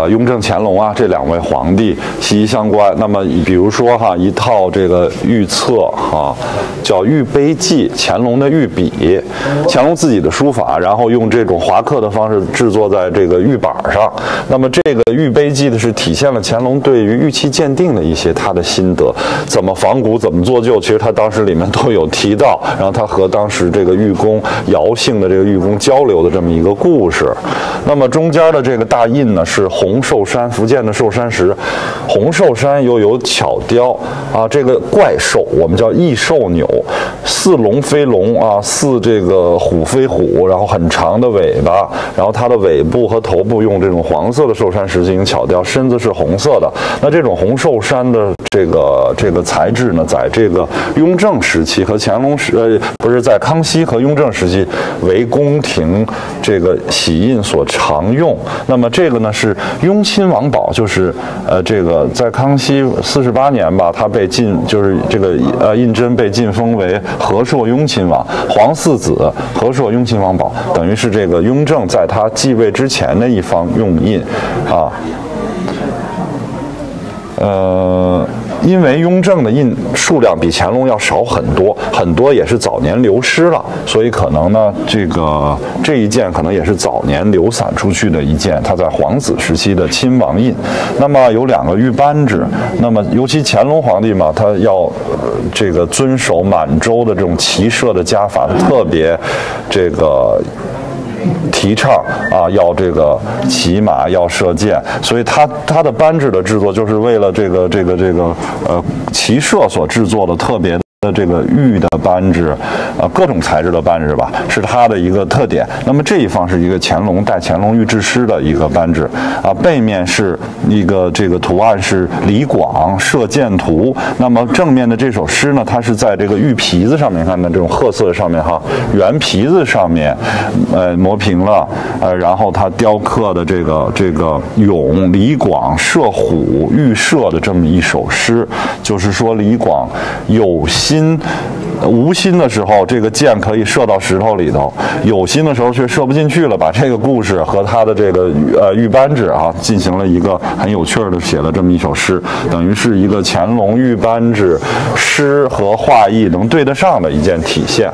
雍正、乾隆啊这2位皇帝息息相关。那么比如说哈，一套这个玉册哈，叫《玉碑记》，乾隆的御笔，乾隆自己的书法，然后用这种华刻的方式制作在这个玉板上。那么这个《玉碑记》的是体现了乾隆对于玉器鉴定的一些他的心得，怎么仿古，怎么做旧，其实他当时里面都有提到，然后他和当时这个玉工姚姓的这个玉工交流的这么一个故事。那么中间的这个大印呢是红寿山，福建的寿山石，红寿山又有巧雕啊，这个怪兽我们叫异兽钮，似龙非龙啊，似这个虎非虎，然后很长的尾巴，然后它的尾部和头部用这种黄色的寿山石进行巧雕，身子是红色的。那这种红寿山的这个材质呢，在这个雍正时期和乾隆不是在康熙和雍正时期为宫廷这个玺印所常用。那么这个呢是雍亲王宝，就是这个在康熙48年吧，他被就是这个胤禛被晋封为和硕雍亲王，皇四子和硕雍亲王宝，等于是这个雍正在他继位之前的一方用印啊。因为雍正的印数量比乾隆要少很多，很多也是早年流失了，所以可能呢，这一件可能也是早年流散出去的一件，它在皇子时期的亲王印。那么有2个玉扳指，那么尤其乾隆皇帝嘛，他要这个遵守满洲的这种骑射的家法，特别这个提倡啊，要这个骑马，要射箭，所以它的扳指的制作就是为了这个骑射所制作的特别的这个玉的扳指，各种材质的扳指吧，是它的一个特点。那么这一方是一个乾隆御制诗的一个扳指啊，背面是一个这个图案是李广射箭图。那么正面的这首诗呢，它是在这个玉皮子上面，看的这种褐色上面哈，圆皮子上面磨平了，然后它雕刻的这个咏李广射虎欲射的这么一首诗，就是说李广有心无心的时候，这个箭可以射到石头里头；有心的时候却射不进去了。把这个故事和他的这个玉扳指啊，进行了一个很有趣的写了这么一首诗，等于是一个乾隆玉扳指诗和画意能对得上的一件体现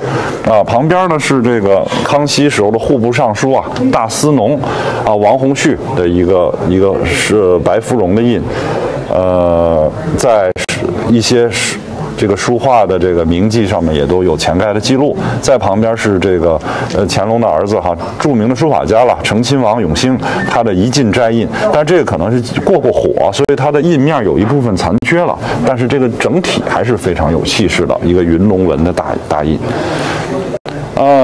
啊。旁边呢是这个康熙时候的户部尚书啊，大司农啊王洪绪的一个是白芙蓉的印，在一些这个书画的这个名迹上面也都有潜盖的记录。在旁边是这个乾隆的儿子哈，著名的书法家了，成亲王永兴，他的一进斋印，但这个可能是过火，所以它的印面有一部分残缺了，但是这个整体还是非常有气势的一个云龙纹的大印。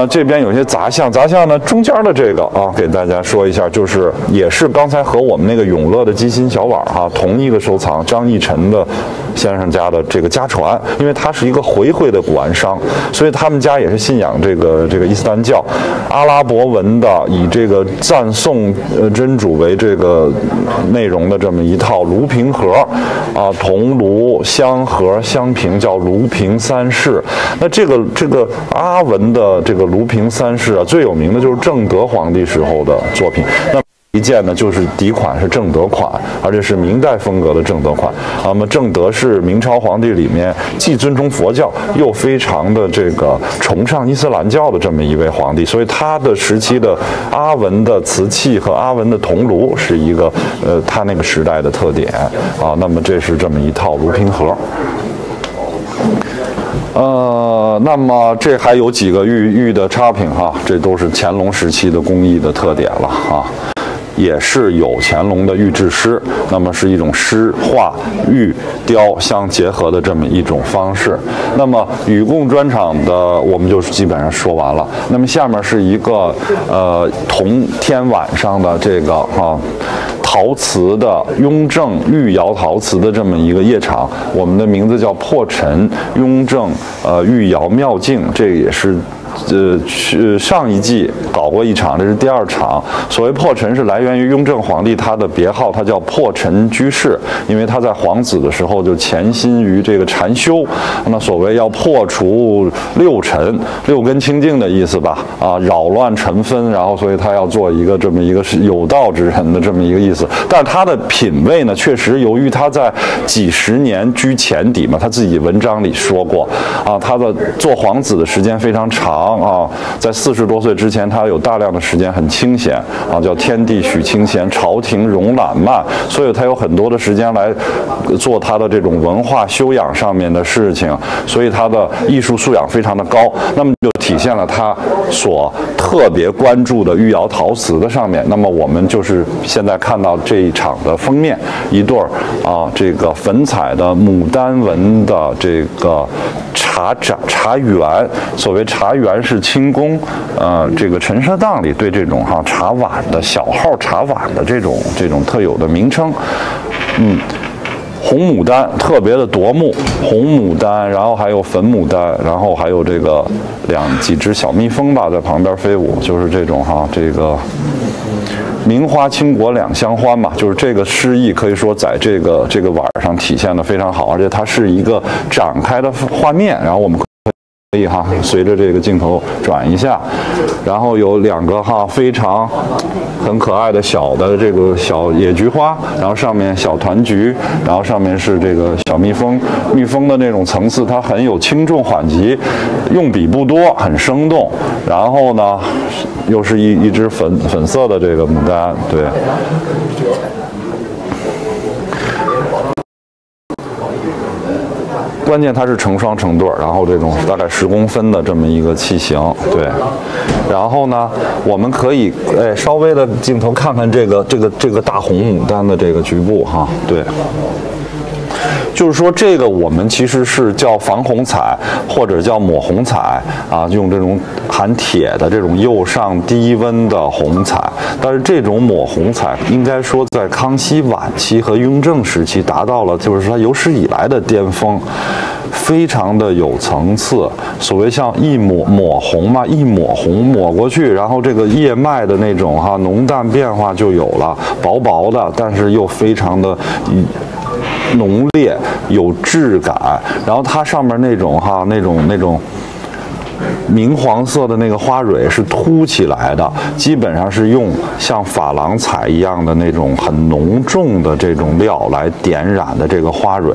这边有些杂项呢，中间的这个啊，给大家说一下，就是也是刚才和我们那个永乐的鸡心小碗哈同一个收藏，张义臣的先生家的这个家传，因为他是一个回回的古玩商，所以他们家也是信仰这个伊斯兰教，阿拉伯文的，以这个赞颂真主为这个内容的这么一套炉瓶盒啊，铜炉、香盒、香瓶叫炉瓶三式。那这个阿文的这个炉瓶三式啊，最有名的就是正德皇帝时候的作品。那一件呢，就是底款是正德款，而且是明代风格的正德款。那么正德是明朝皇帝里面既尊崇佛教，又非常的这个崇尚伊斯兰教的这么一位皇帝，所以他的时期的阿文的瓷器和阿文的铜炉是一个他那个时代的特点啊。那么这是这么一套炉瓶盒。那么这还有几个玉的插品哈，这都是乾隆时期的工艺的特点了啊，也是有乾隆的御制诗，那么是一种诗画玉雕相结合的这么一种方式。那么禹贡专场的我们就基本上说完了。那么下面是一个同天晚上的这个陶瓷的雍正御窑陶瓷的这么一个夜场，我们的名字叫破陈雍正御窑妙境，这也是上一季搞过一场，这是第二场。所谓破陈是来源于雍正皇帝他的别号，他叫破陈居士，因为他在皇子的时候就潜心于这个禅修。那所谓要破除六尘，六根清净的意思吧，扰乱尘纷，然后所以他要做一个这么一个是有道之人的这么一个意思。但是他的品位呢，确实由于他在几十年居前底嘛，他自己文章里说过他的做皇子的时间非常长。在40多岁之前，他有大量的时间很清闲叫天地许清闲，朝廷容懒慢，所以他有很多的时间来做他的这种文化修养上面的事情，所以他的艺术素养非常的高。那么就体现了他所特别关注的御窑陶瓷的上面。那么我们就是现在看到这一场的封面，一对这个粉彩的牡丹纹的这个茶园。所谓茶园是清宫这个陈设档里对这种茶碗的小号茶碗的这种特有的名称。红牡丹特别的夺目，红牡丹，然后还有粉牡丹，然后还有这个几只小蜜蜂吧在旁边飞舞，就是这种这个名花倾国两相欢嘛，就是这个诗意可以说在这个碗上体现的非常好，而且它是一个展开的画面，然后我们可以随着这个镜头转一下，然后有两个非常很可爱的小的这个小野菊花，然后上面小团菊，然后上面是这个小蜜蜂，蜜蜂的那种层次它很有轻重缓急，用笔不多，很生动。然后呢，又是一只粉色的这个牡丹，对。关键它是成双成对，然后这种大概10公分的这么一个器型，对。然后呢，我们可以稍微的镜头看看这个大红牡丹的这个局部对。就是说，这个我们其实是叫防红彩，或者叫抹红彩用这种含铁的这种釉上低温的红彩。但是这种抹红彩，应该说在康熙晚期和雍正时期达到了就是它有史以来的巅峰，非常的有层次。所谓像一抹红嘛，一抹红抹过去，然后这个叶脉的那种浓淡变化就有了，薄薄的，但是又非常的浓烈有质感，然后它上面那种明黄色的那个花蕊是凸起来的，基本上是用像珐琅彩一样的那种很浓重的这种料来点染的这个花蕊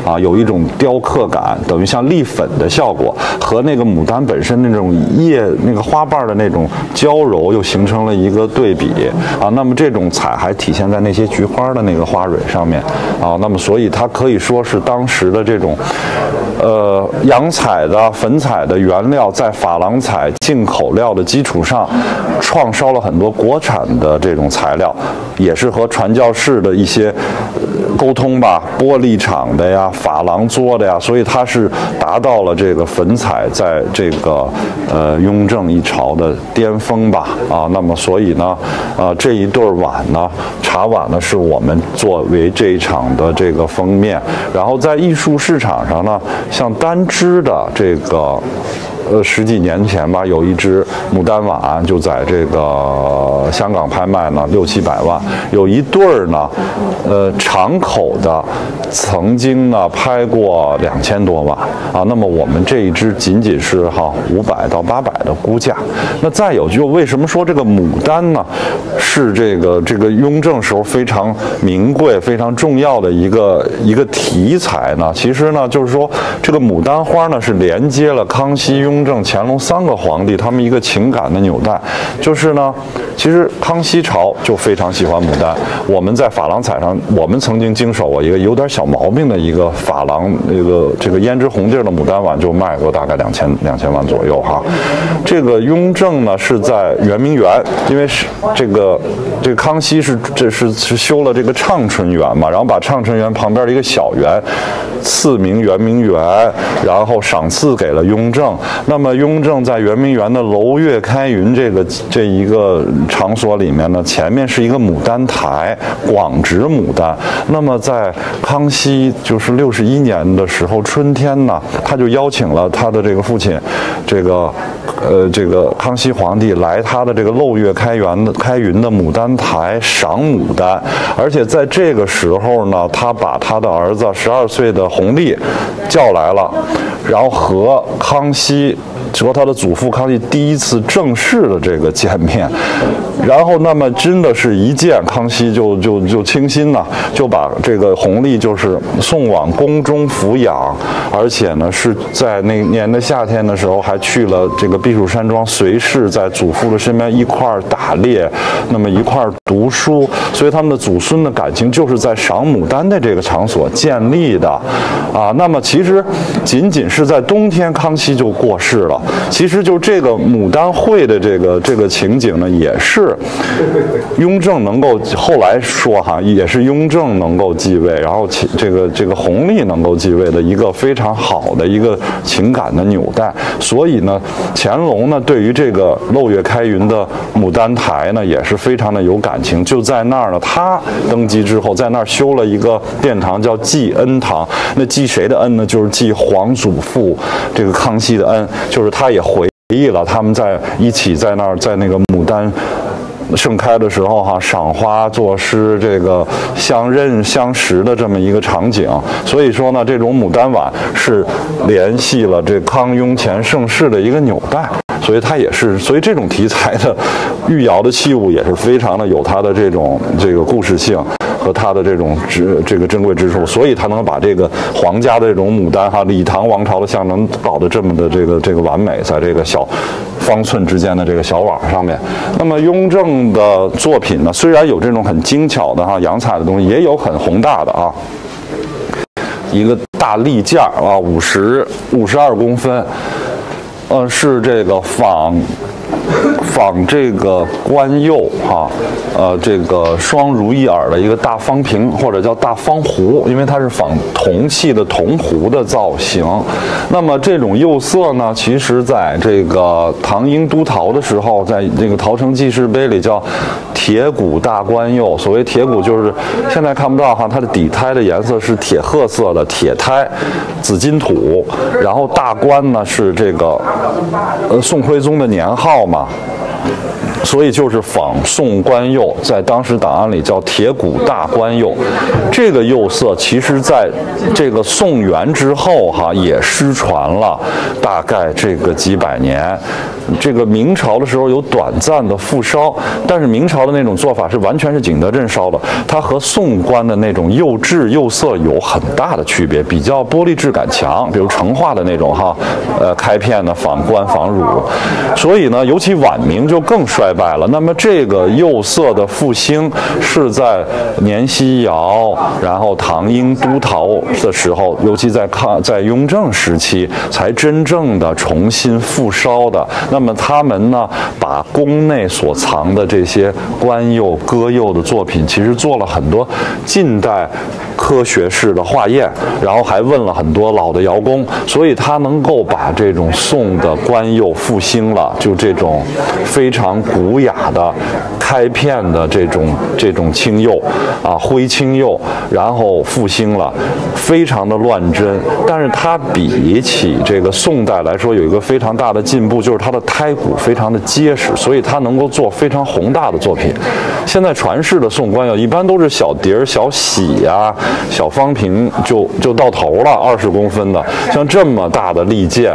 啊，有一种雕刻感，等于像立粉的效果，和那个牡丹本身那种那个花瓣的那种娇柔又形成了一个对比啊。那么这种彩还体现在那些菊花的那个花蕊上面啊。那么所以它可以说是当时的这种洋彩的粉彩的原料在珐琅彩进口料的基础上，创烧了很多国产的这种材料，也是和传教士的一些沟通吧，玻璃厂的呀，珐琅做的呀，所以它是达到了这个粉彩在这个雍正一朝的巅峰吧啊。那么所以呢，这一对碗呢，茶碗呢是我们作为这一场的这个封面，然后在艺术市场上呢，像单只的这个。十几年前吧，有一只牡丹碗就在这个香港拍卖呢，600-700万。有一对儿呢，长口的，曾经呢拍过2000多万啊。那么我们这一只仅仅是500到800的估价。那再有就为什么说这个牡丹呢，是这个雍正时候非常名贵、非常重要的一个题材呢？其实呢，就是说这个牡丹花呢是连接了康熙、雍正、乾隆3个皇帝他们一个情感的纽带。就是呢，其实康熙朝就非常喜欢牡丹。我们在珐琅彩上，我们曾经经手过一个有点小毛病的一个珐琅这个胭脂红地的牡丹碗，就卖过大概2000万左右哈。这个雍正呢是在圆明园，因为是这个康熙是修了这个畅春园嘛，然后把畅春园旁边的一个小园赐名圆明园，然后赏赐给了雍正。那么雍正在圆明园的楼月开云这一个场所里面呢，前面是一个牡丹台，广植牡丹。那么在康熙就是61年的时候春天呢，他就邀请了他的这个父亲，这个康熙皇帝来他的这个漏月开云的牡丹台赏牡丹。而且在这个时候呢，他把他的儿子12岁的弘历叫来了，然后和他的祖父康熙第一次正式的这个见面，然后那么真的是一见，康熙就倾心了，就把这个弘历就是送往宫中抚养，而且呢是在那年的夏天的时候还去了这个避暑山庄，随侍在祖父的身边一块儿打猎，那么一块儿读书，所以他们的祖孙的感情就是在赏牡丹的这个场所建立的啊。那么其实仅仅是在冬天，康熙就过世了。其实就这个牡丹会的这个情景呢，也是雍正能够后来说也是雍正能够继位，然后这个弘历能够继位的一个非常好的一个情感的纽带。所以呢，乾隆呢对于这个漏月开云的牡丹台呢也是非常的有感情。就在那儿呢，他登基之后在那儿修了一个殿堂，叫继恩堂。那继谁的恩呢？就是继皇祖父这个康熙的恩，就是他也回忆了他们在一起在那儿在那个牡丹盛开的时候赏花作诗，这个相认相识的这么一个场景。所以说呢，这种牡丹碗是联系了这康雍乾盛世的一个纽带。所以它也是，所以这种题材的御窑的器物也是非常的有它的这个故事性和它的这种这个珍贵之处，所以它能把这个皇家的这种牡丹李唐王朝的象征搞得这么的这个完美，在这个小方寸之间的这个小碗上面。那么雍正的作品呢，虽然有这种很精巧的洋彩的东西，也有很宏大的一个大立架52公分。是这个仿这个官釉这个双如意耳的一个大方瓶，或者叫大方壶，因为它是仿铜器的铜壶的造型。那么这种釉色呢，其实在这个唐英都陶的时候，在这个陶成记事碑里叫铁骨大官釉。所谓铁骨，就是现在看不到它的底胎的颜色是铁褐色的铁胎紫金土，然后大官呢是这个宋徽宗的年号嘛。所以就是仿宋官釉，在当时档案里叫铁骨大官釉。这个釉色其实在这个宋元之后也失传了大概这个几百年。这个明朝的时候有短暂的复烧，但是明朝的那种做法是完全是景德镇烧的，它和宋官的那种釉质釉色有很大的区别，比较玻璃质感强，比如成化的那种开片的仿官仿乳。所以呢，尤其晚明就更衰败了。那么这个釉色的复兴是在年希尧，然后唐英都陶的时候，尤其在雍正时期才真正的重新复烧的。那么他们呢，把宫内所藏的这些官釉、歌釉的作品，其实做了很多近代科学式的化验，然后还问了很多老的窑工，所以他能够把这种宋的官釉复兴了，就这种非常古雅的开片的这种青釉灰青釉，然后复兴了，非常的乱真。但是它比起这个宋代来说，有一个非常大的进步，就是它的胎骨非常的结实，所以它能够做非常宏大的作品。现在传世的宋官釉一般都是小碟儿、小喜小方瓶就到头了，20公分的，像这么大的利剑。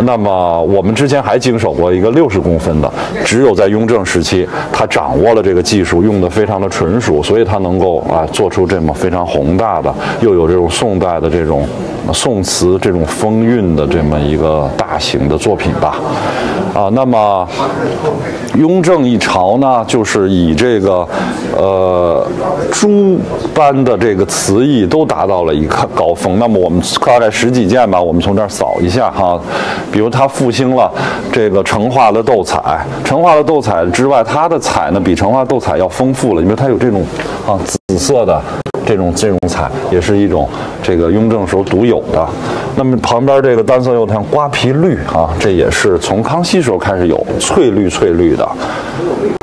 那么我们之前还经手过一个60公分的，只有在雍正时期，他掌握了这个技术，用得非常的纯熟，所以他能够做出这么非常宏大的，又有这种宋代的这种宋词这种风韵的这么一个大型的作品吧。那么雍正一朝呢，就是以这个诸般的这个词义都达到了一个高峰。那么我们大概10几件吧，我们从这儿扫一下比如他复兴了这个成化的斗彩，成化的斗彩之外，它的彩呢比成化斗彩要丰富了，因为它有这种紫色的这种彩，也是一种这个雍正时候独有的。那么旁边这个单色釉像瓜皮绿这也是从康熙时候开始有翠绿的。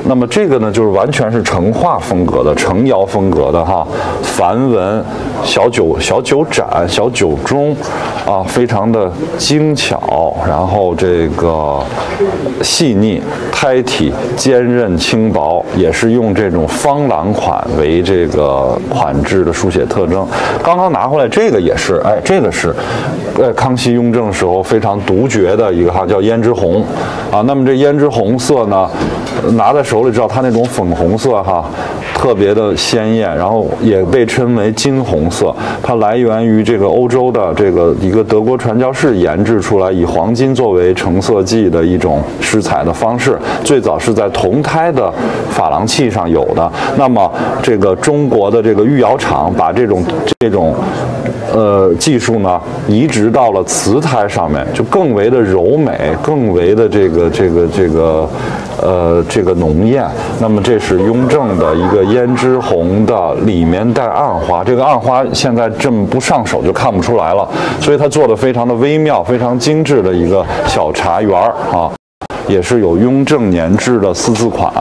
那么这个呢，就是完全是成化风格的、成窑风格的梵文、小酒盏、小酒盅非常的精巧，然后这个细腻、胎体坚韧轻薄，也是用这种方朗款为这个款制的书写特征。刚刚拿回来这个也是，这个是康熙雍正时候非常独绝的一个叫胭脂红那么这胭脂红色呢，拿在手里知道它那种粉红色特别的鲜艳，然后也被称为金红色。它来源于这个欧洲的这个一个德国传教士研制出来，以黄金作为成色剂的一种施彩的方式，最早是在铜胎的珐琅器上有的。那么这个中国的这个御窑厂把这种技术呢移植到了瓷胎上面，就更为的柔美，更为的这个浓艳。那么这是雍正的一个胭脂红的，里面带暗花，这个暗花现在这么不上手就看不出来了，所以它做的非常的微妙，非常精致的一个小茶园也是有雍正年制的4字款。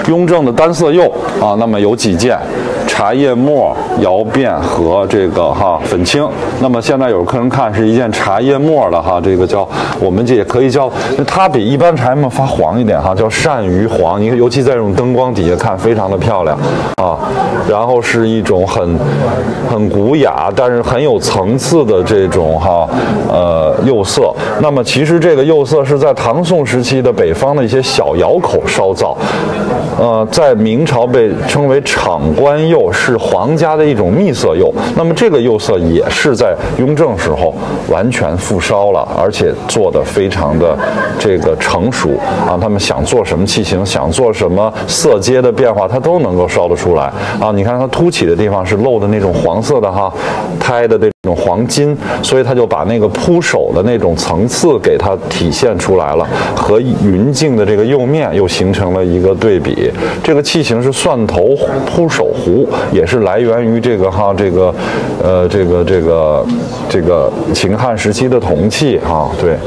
雍正的单色釉那么有几件。茶叶末、窑变和这个粉青。那么现在有客人看是一件茶叶末的这个叫我们这也可以叫，它比一般茶叶末发黄一点叫鳝鱼黄。你看，尤其在这种灯光底下看，非常的漂亮然后是一种很古雅，但是很有层次的这种釉色。那么其实这个釉色是在唐宋时期的北方的一些小窑口烧造，在明朝被称为厂官釉，是皇家的一种秘色釉。那么这个釉色也是在雍正时候完全复烧了，而且做得非常的这个成熟他们想做什么器型，想做什么色阶的变化，它都能够烧得出来你看它凸起的地方是露的那种黄色的胎的这种黄金，所以它就把那个铺手的那种层次给它体现出来了，和匀净的这个釉面又形成了一个对比。这个器型是蒜头铺手壶，也是来源于这个秦汉时期的铜器对。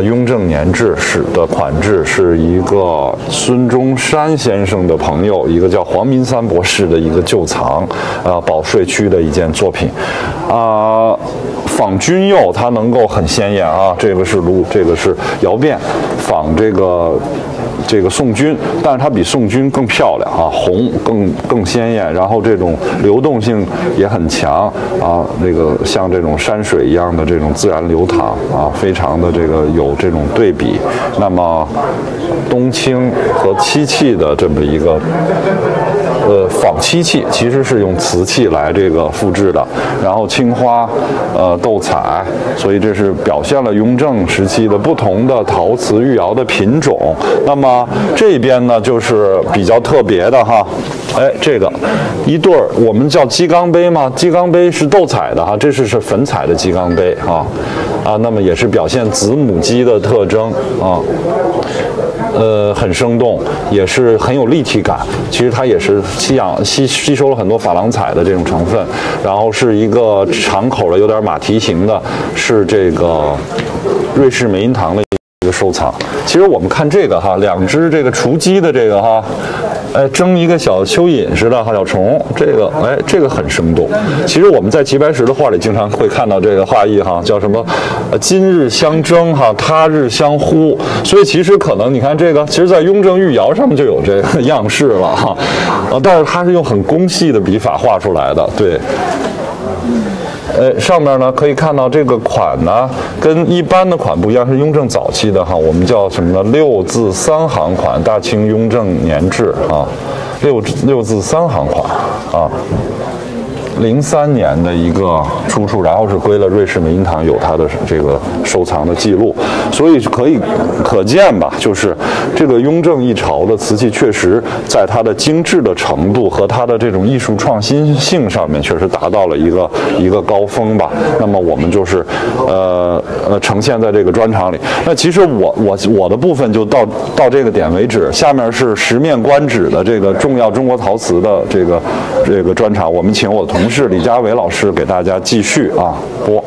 雍正年制使的款制是一个孙中山先生的朋友，一个叫黄民三博士的一个旧藏，保税区的一件作品仿君釉它能够很鲜艳啊，这个是炉，这个是窑变，仿这个宋君，但是它比宋君更漂亮啊，红更鲜艳，然后这种流动性也很强啊，这个像这种山水一样的这种自然流淌啊，非常的这个有这种对比。那么冬青和漆器的这么一个仿漆器，其实是用瓷器来这个复制的，然后青花斗彩，所以这是表现了雍正时期的不同的陶瓷御窑的品种。那么这边呢就是比较特别的哈，哎，这个一对儿我们叫鸡缸杯嘛，鸡缸杯是斗彩的哈，这是粉彩的鸡缸杯啊，那么也是表现子母鸡的特征啊。很生动，也是很有立体感。其实它也是吸收了很多珐琅彩的这种成分，然后是一个长口的，有点马蹄形的，是这个瑞士梅荫堂的一个收藏。其实我们看这个哈，两只这个雏鸡的这个哈，哎，蒸一个小蚯蚓似的哈，小虫，这个哎，这个很生动。其实我们在齐白石的画里经常会看到这个画意哈，叫什么今日相争哈，他日相呼。所以其实可能你看这个，其实在雍正御窑上面就有这个样式了哈，但是它是用很工细的笔法画出来的，对。上面呢可以看到这个款呢，跟一般的款不一样，是雍正早期的哈，我们叫什么呢？6字3行款，大清雍正年制啊，6字3行款啊。03年的一个出处，然后是归了瑞士梅荫堂，有它的这个收藏的记录，所以可见吧，就是这个雍正一朝的瓷器确实在它的精致的程度和它的这种艺术创新性上面，确实达到了一个高峰吧。那么我们就是呈现在这个专场里。那其实我的部分就到这个点为止，下面是十面观止的这个重要中国陶瓷的这个专场，我们请我同事李家伟老师给大家继续播。